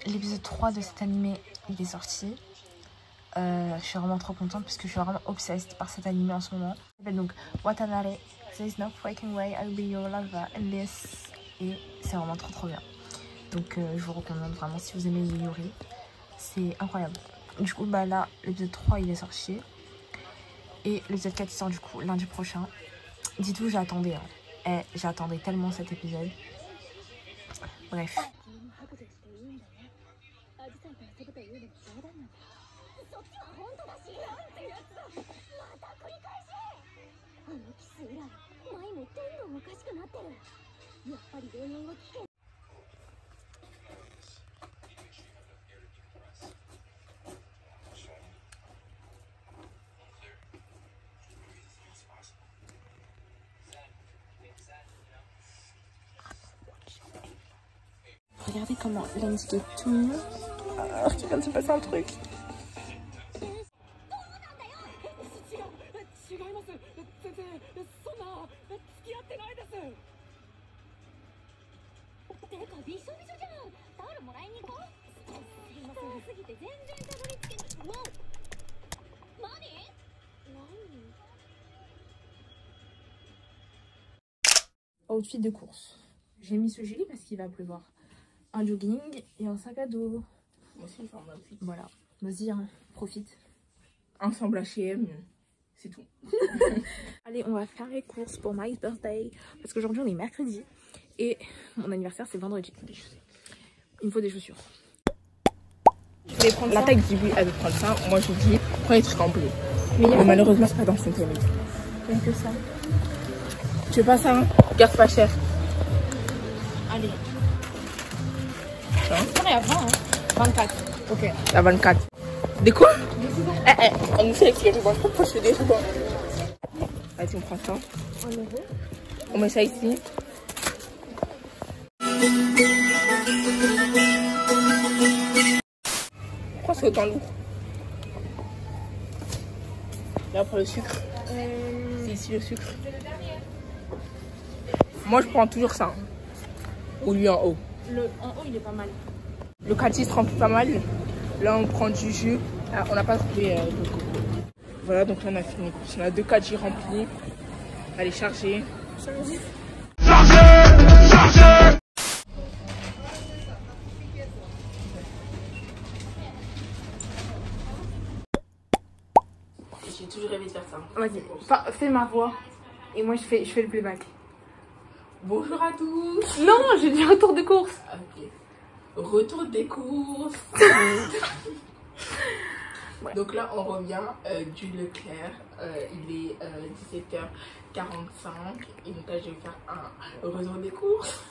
L'épisode 3 de cet animé, il est sorti. Je suis vraiment trop contente parce que je suis vraiment obsessed par cet animé en ce moment. Il s'appelle donc Watanare, There's no freaking way I'll be your lover unless... Et c'est vraiment trop bien. Donc je vous recommande vraiment si vous aimez Yuri. C'est incroyable. Du coup bah là, l'épisode 3 il est sorti. Et l'épisode 4 il sort du coup lundi prochain. Dites-vous j'attendais. Hein. J'attendais tellement cet épisode. Bref. Regardez comment l'indiqué tout. Il vient de se passer un truc. Outfit de course. J'ai mis ce gilet parce qu'il va pleuvoir. Un jogging et un sac à dos. Moi aussi, je vais en outfit. Voilà. Vas-y, hein, profite. Ensemble H&M, c'est tout. Allez, on va faire les courses pour my birthday. Parce qu'aujourd'hui, on est mercredi. Et mon anniversaire, c'est vendredi. Il me faut des chaussures. Je voulais prendre la taille dit oui, elle veut prendre ça. Moi, je dis, prends les trucs en bleu. Mais malheureusement, c'est pas dans 5 minutes. Il n'y a que ça. Tu veux pas ça, hein? Garde pas cher. Allez. Hein? On est à 20, hein. 24. Ok. À 24. Des quoi? On nous fait avec les rubans. Pourquoi je fais des rubans? Vas-y, on prend ça. On met ça ici. Pourquoi c'est autant lourd? Là, on prend le sucre. C'est ici le sucre. Moi, je prends toujours ça. Ou lui en haut. En haut, il est pas mal. Le caddie se remplit pas mal. Là, on prend du jus. Ah, on n'a pas trouvé de coco. Voilà, donc là, on a fini. On a 2 caddies remplis. Allez, charger. Charger. J'ai toujours rêvé de faire ça. Vas-y, fais ma voix. Et moi, je fais le playback. Bonjour à tous. Non, j'ai dit retour de course. Ok. Retour des courses. Ouais. Donc là, on revient du Leclerc. Il est 17h45. Et donc là, je vais faire un retour des courses.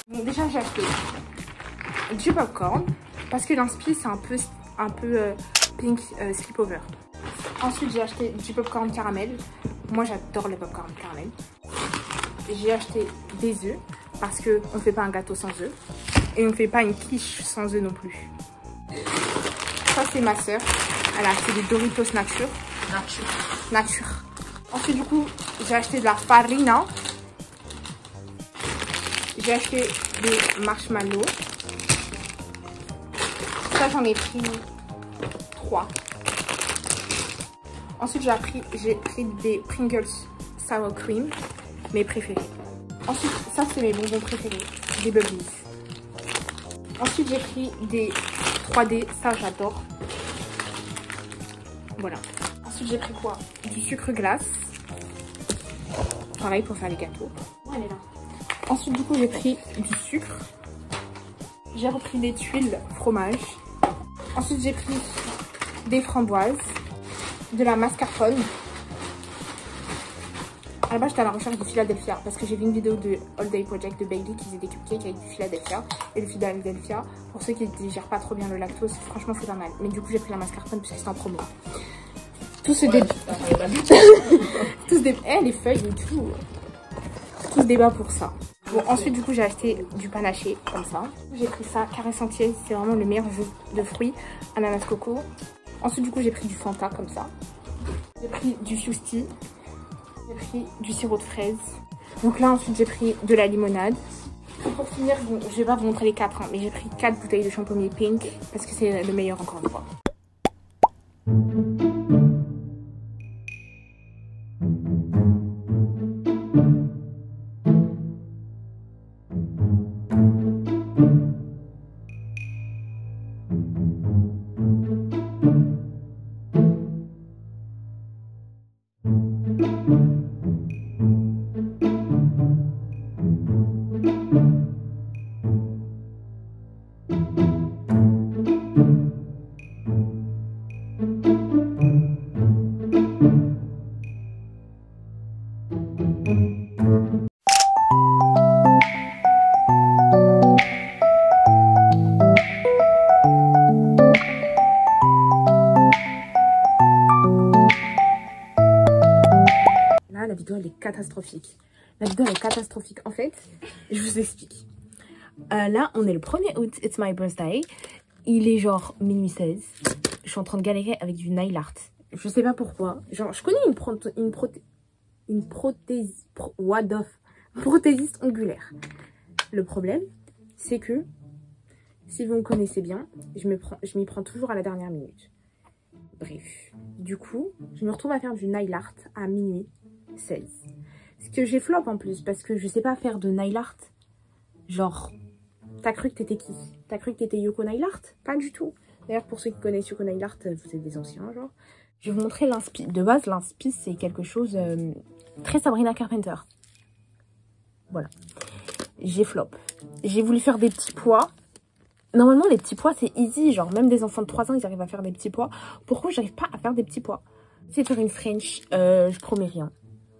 Bon, déjà, j'ai acheté du popcorn, parce que l'inspi c'est un peu pink slipover. Ensuite j'ai acheté du popcorn caramel. Moi j'adore le popcorn caramel. J'ai acheté des œufs parce que on fait pas un gâteau sans œufs et on fait pas une quiche sans œufs non plus. Ça c'est ma soeur, elle a acheté des Doritos nature. Ensuite du coup j'ai acheté de la farina. J'ai acheté des marshmallows. Ça j'en ai pris 3. Ensuite j'ai pris des Pringles sour cream, mes préférés. Ensuite ça c'est mes bonbons préférés, des Bubblies. Ensuite j'ai pris des 3D, ça j'adore. Voilà. Ensuite j'ai pris quoi? Du sucre glace. Pareil pour faire les gâteaux. Oh, elle est là. Ensuite du coup j'ai pris du sucre. J'ai repris des tuiles fromage. Ensuite j'ai pris des framboises, de la mascarpone. À la base j'étais à la recherche du Philadelphia parce que j'ai vu une vidéo de All Day Project de Bailey qui faisait des cupcakes avec du Philadelphia. Et le Philadelphia, pour ceux qui ne digèrent pas trop bien le lactose, franchement c'est pas mal. Mais du coup j'ai pris la mascarpone parce que c'était en promo. Tout ce débat. Les feuilles et tout. Tout ce débat pour ça. Bon, ensuite du coup j'ai acheté du panaché comme ça. J'ai pris ça, carré sentier, c'est vraiment le meilleur jus de fruits, ananas coco. Ensuite du coup j'ai pris du Fanta comme ça. J'ai pris du Fusti. J'ai pris du sirop de fraise. Donc là ensuite j'ai pris de la limonade. Et pour finir, bon, je vais pas vous montrer les 4 hein, mais j'ai pris 4 bouteilles de champomis pink parce que c'est le meilleur encore une fois. La vidéo elle est catastrophique. La vidéo elle est catastrophique. En fait, je vous explique. Là, on est le 1er août, it's my birthday. Il est genre minuit 16. Je suis en train de galérer avec du nail art. Je sais pas pourquoi. Genre, je connais une prothésiste ongulaire. Le problème, c'est que si vous me connaissez bien, je m'y prends toujours à la dernière minute. Bref, du coup, je me retrouve à faire du nail art à minuit 16. Ce que j'ai flop en plus, parce que je sais pas faire de nail art. Genre, t'as cru que t'étais qui? T'as cru que t'étais Yoko Nail Art? Pas du tout. D'ailleurs, pour ceux qui connaissent Yoko Nail Art, vous êtes des anciens, genre. Je vais vous montrer l'inspi. De base, l'inspi, c'est quelque chose très Sabrina Carpenter. Voilà. J'ai flop. J'ai voulu faire des petits pois. Normalement, les petits pois, c'est easy. Genre, même des enfants de 3 ans, ils arrivent à faire des petits pois. Pourquoi j'arrive pas à faire des petits pois? C'est faire une French. Je promets rien.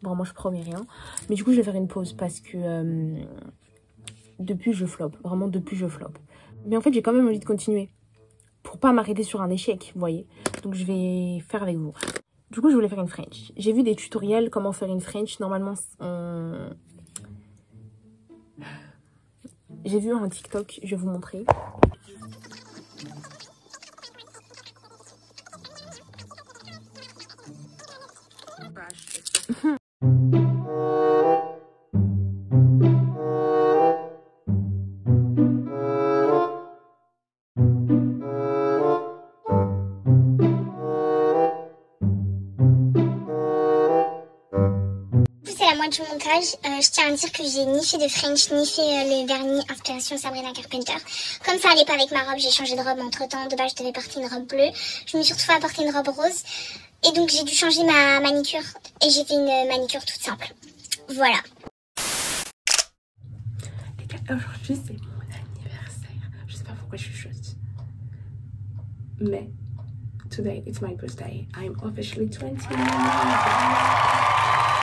Vraiment, je promets rien. Mais du coup, je vais faire une pause parce que depuis, je flop. Vraiment, depuis, je flop. Mais en fait, j'ai quand même envie de continuer. Pour pas m'arrêter sur un échec, vous voyez. Donc, je vais faire avec vous. Du coup, je voulais faire une French. J'ai vu des tutoriels comment faire une French. Normalement, j'ai vu un TikTok. Je vais vous montrer. Du montage, je tiens à dire que j'ai ni fait de French ni fait le vernis inspiration Sabrina Carpenter. Comme ça allait pas avec ma robe, j'ai changé de robe entre temps. De base je devais porter une robe bleue, je me suis retrouvée à porter une robe rose et donc j'ai dû changer ma manicure et j'ai fait une manicure toute simple. Voilà. Les gars, aujourd'hui c'est mon anniversaire. Je sais pas pourquoi je suis chuchote, mais today it's my birthday. I'm officially 20.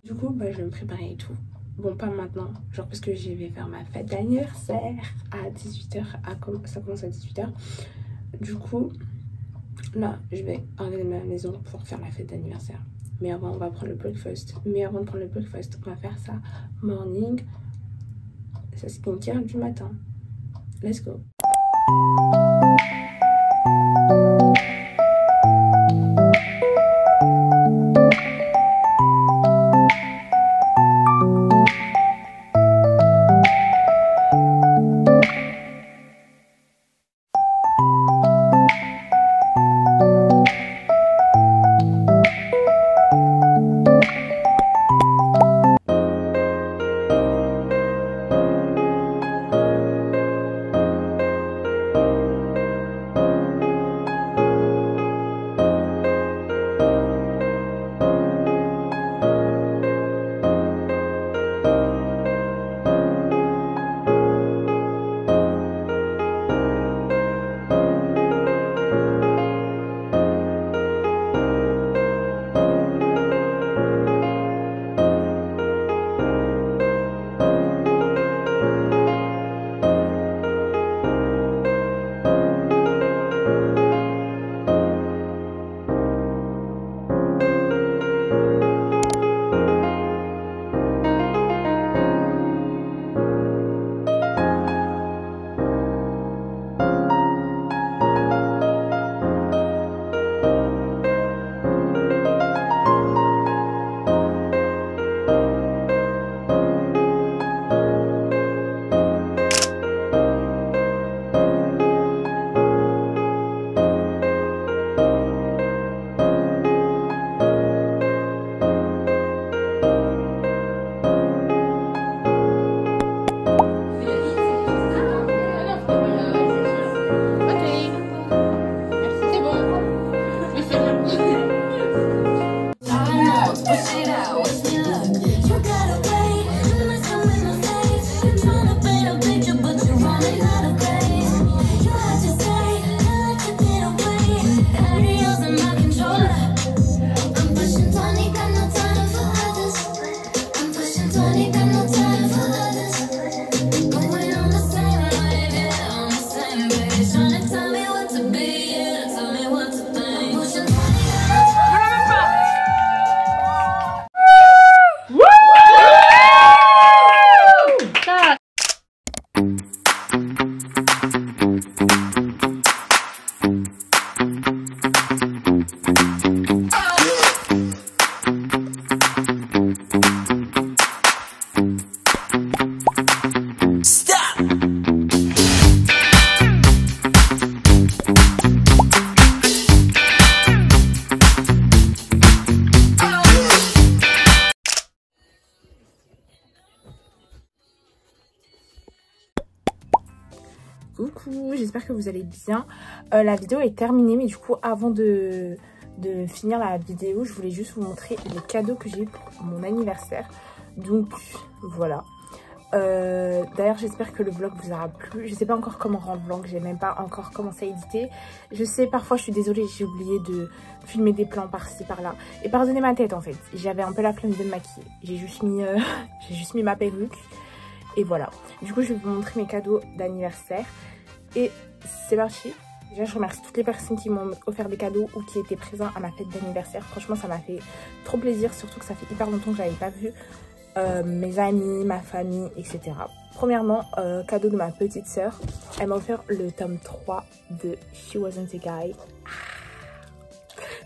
Du coup, bah, je vais me préparer et tout. Bon, pas maintenant, genre parce que je vais faire ma fête d'anniversaire à 18h. Ça commence à 18h. Du coup, là, je vais organiser ma maison pour faire la fête d'anniversaire. Mais avant, on va prendre le breakfast. Mais avant de prendre le breakfast, on va faire ça morning, sa skincare du matin. Let's go. Coucou, j'espère que vous allez bien. La vidéo est terminée, mais du coup avant de finir la vidéo, je voulais juste vous montrer les cadeaux que j'ai eu pour mon anniversaire. Donc voilà. D'ailleurs j'espère que le vlog vous aura plu. Je sais pas encore comment rendre le vlog, j'ai même pas encore commencé à éditer. Je sais, parfois je suis désolée, j'ai oublié de filmer des plans par-ci par-là. Et pardonnez ma tête en fait, j'avais un peu la flemme de me maquiller. J'ai juste mis ma perruque. Et voilà, du coup je vais vous montrer mes cadeaux d'anniversaire. Et c'est parti. Déjà je remercie toutes les personnes qui m'ont offert des cadeaux ou qui étaient présents à ma fête d'anniversaire. Franchement ça m'a fait trop plaisir, surtout que ça fait hyper longtemps que j'avais pas vu mes amis, ma famille, etc. Premièrement, cadeau de ma petite sœur. Elle m'a offert le tome 3 de She Wasn't a Guy.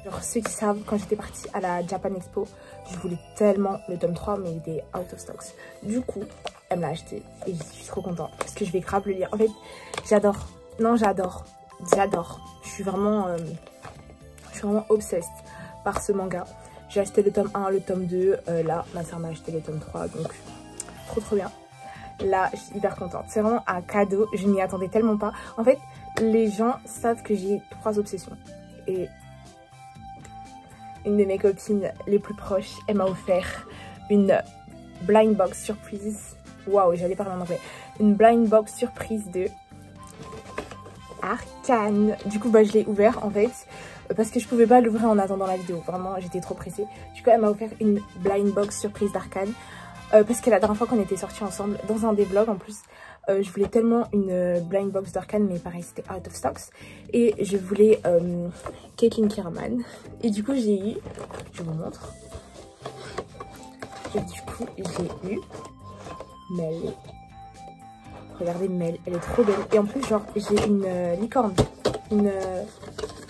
Genre ceux qui savent, quand j'étais partie à la Japan Expo, je voulais tellement le tome 3 mais il était out of stocks. Du coup, elle me l'a acheté et je suis trop contente parce que je vais grave le lire. En fait, j'adore. Non, j'adore. Je suis vraiment obsessed par ce manga. J'ai acheté le tome 1, le tome 2. Là, ma soeur m'a acheté le tome 3. Donc, trop bien. Là, je suis hyper contente. C'est vraiment un cadeau. Je m'y attendais tellement pas. En fait, les gens savent que j'ai 3 obsessions. Et une de mes copines les plus proches, elle m'a offert une blind box surprise. Waouh, j'allais parler en anglais. Une blind box surprise de Arcane. Du coup, bah, je l'ai ouvert en fait. Parce que je pouvais pas l'ouvrir en attendant la vidéo. Vraiment, j'étais trop pressée. Du coup, elle m'a offert une blind box surprise d'Arcane. Parce que la dernière fois qu'on était sortis ensemble, dans un des vlogs en plus, Je voulais tellement une blind box d'Arcane, mais pareil c'était out of stocks. Et je voulais Caitlyn Kierman. Et du coup j'ai eu, je vous montre. Et du coup j'ai eu Mel. Regardez Mel, elle est trop belle. Et en plus genre j'ai une licorne, une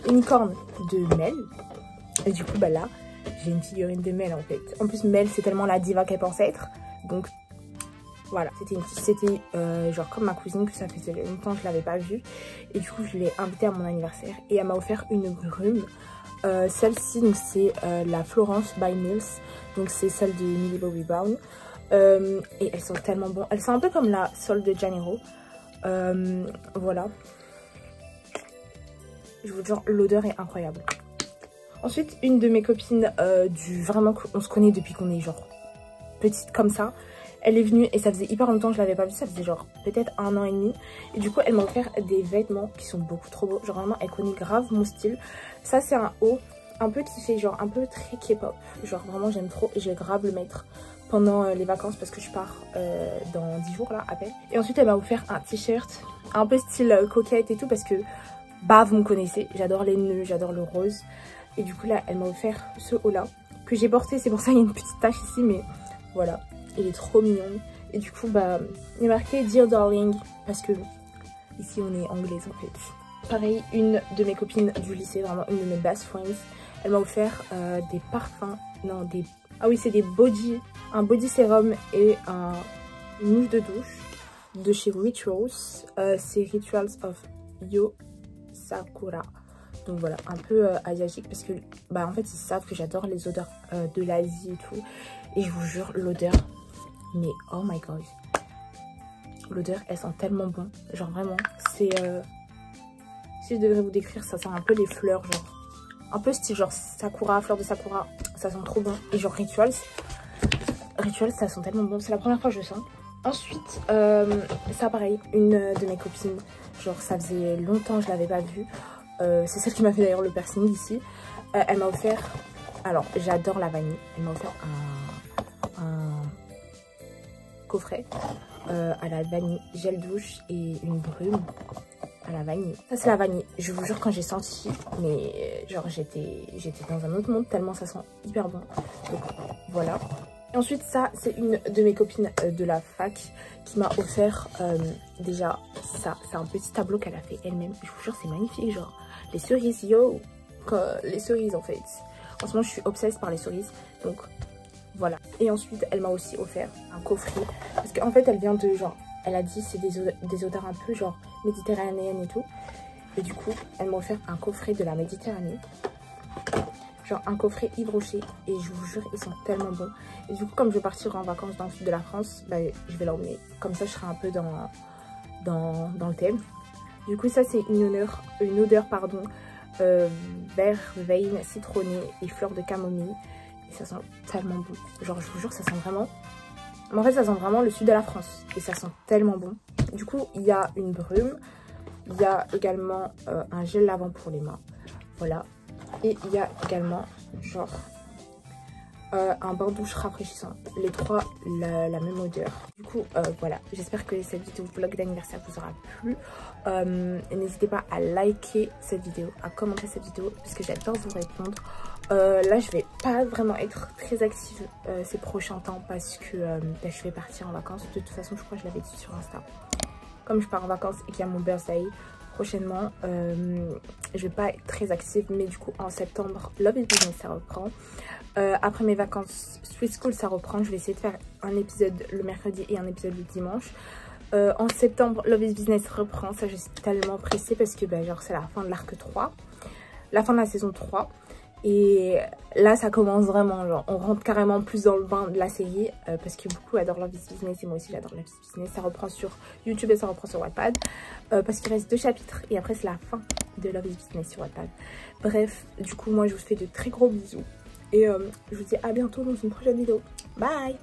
licorne de Mel. Et du coup bah là j'ai une figurine de Mel en fait. En plus Mel c'est tellement la diva qu'elle pensait être. Donc voilà, c'était genre comme ma cousine, que ça faisait longtemps que je l'avais pas vue. Et du coup je l'ai invitée à mon anniversaire. Et elle m'a offert une brume. Celle-ci donc c'est la Florence by Mills. Donc c'est celle de Millie Bobby Brown. Et elles sont tellement bonnes. Elles sont un peu comme la Sol de Janeiro. Voilà. Je vous jure, l'odeur est incroyable. Ensuite, une de mes copines vraiment on se connaît depuis qu'on est genre petite comme ça. Elle est venue et ça faisait hyper longtemps que je l'avais pas vue. Ça faisait genre peut-être 1 an et demi. Et du coup, elle m'a offert des vêtements qui sont beaucoup trop beaux. Genre vraiment, elle connaît grave mon style. Ça, c'est un haut un peu qui fait genre un peu très K-pop. Genre vraiment, j'aime trop. Et je vais grave le mettre pendant les vacances parce que je pars dans 10 jours là à peine. Et ensuite, elle m'a offert un t-shirt un peu style coquette et tout parce que bah, vous me connaissez. J'adore les nœuds, j'adore le rose. Et du coup, là, elle m'a offert ce haut là que j'ai porté. C'est pour ça qu'il y a une petite tache ici, mais voilà. Il est trop mignon. Et du coup, bah, il est marqué Dear Darling. Parce que ici, on est anglaise en fait. Pareil, une de mes copines du lycée, vraiment une de mes best friends, elle m'a offert des parfums. Non, des... Ah oui, c'est des body. Un body sérum et une mousse de douche de chez Rituals. C'est Rituals of Yo Sakura. Donc voilà, un peu asiatique parce que bah en fait ils savent que j'adore les odeurs de l'Asie et tout. Et je vous jure, l'odeur, mais oh my god, l'odeur elle sent tellement bon. Genre vraiment, c'est si je devrais vous décrire, ça sent un peu les fleurs, genre un peu style genre Sakura, fleur de Sakura. Ça sent trop bon. Et genre Rituals ça sent tellement bon. C'est la première fois que je sens. Ensuite, ça pareil, une de mes copines, genre ça faisait longtemps que je l'avais pas vue. C'est celle qui m'a fait d'ailleurs le piercing ici. Elle m'a offert, alors j'adore la vanille, elle m'a offert un coffret à la vanille, gel douche et une brume à la vanille. Ça c'est la vanille, je vous jure quand j'ai senti, mais genre j'étais dans un autre monde tellement ça sent hyper bon. Donc voilà. Et ensuite ça c'est une de mes copines de la fac qui m'a offert déjà ça. C'est un petit tableau qu'elle a fait elle-même. Je vous jure c'est magnifique, genre les cerises, yo, les cerises en fait. En ce moment je suis obsesse par les cerises, donc voilà. Et ensuite elle m'a aussi offert un coffret parce qu'en fait elle vient de genre, elle a dit c'est des odeurs un peu genre méditerranéennes et tout. Et du coup elle m'a offert un coffret de la Méditerranée, genre un coffret Yves Rocher. Et je vous jure ils sont tellement bons. Et du coup comme je vais partir en vacances dans le sud de la France, bah, je vais l'emmener. Comme ça je serai un peu dans le thème. Du coup ça c'est une odeur pardon, verveine, citronné et fleurs de camomille. Et ça sent tellement bon. Genre je vous jure ça sent vraiment... Mais en fait ça sent vraiment le sud de la France. Et ça sent tellement bon. Du coup il y a une brume. Il y a également un gel lavant pour les mains. Voilà. Et il y a également genre un bain douche rafraîchissant. Les trois la même odeur. Du coup voilà, j'espère que cette vidéo vlog d'anniversaire vous aura plu. N'hésitez pas à liker cette vidéo, à commenter cette vidéo parce que j'adore vous répondre. Là je vais pas vraiment être très active ces prochains temps parce que je vais partir en vacances. De toute façon je crois que je l'avais dit sur Insta. Comme je pars en vacances et qu'il y a mon birthday prochainement, je vais pas être très active, mais du coup en septembre Love is Business ça reprend. Après mes vacances Sweet School ça reprend. Je vais essayer de faire un épisode le mercredi et un épisode le dimanche. En septembre Love is Business reprend. Ça je suis tellement pressée parce que bah, genre c'est la fin de l'arc 3, la fin de la saison 3. Et là ça commence vraiment, genre on rentre carrément plus dans le bain de la série parce que beaucoup adorent Love is Business et moi aussi j'adore Love is Business. Ça reprend sur YouTube et ça reprend sur Wattpad parce qu'il reste 2 chapitres et après c'est la fin de Love is Business sur Wattpad. Bref, du coup moi je vous fais de très gros bisous et je vous dis à bientôt dans une prochaine vidéo. Bye.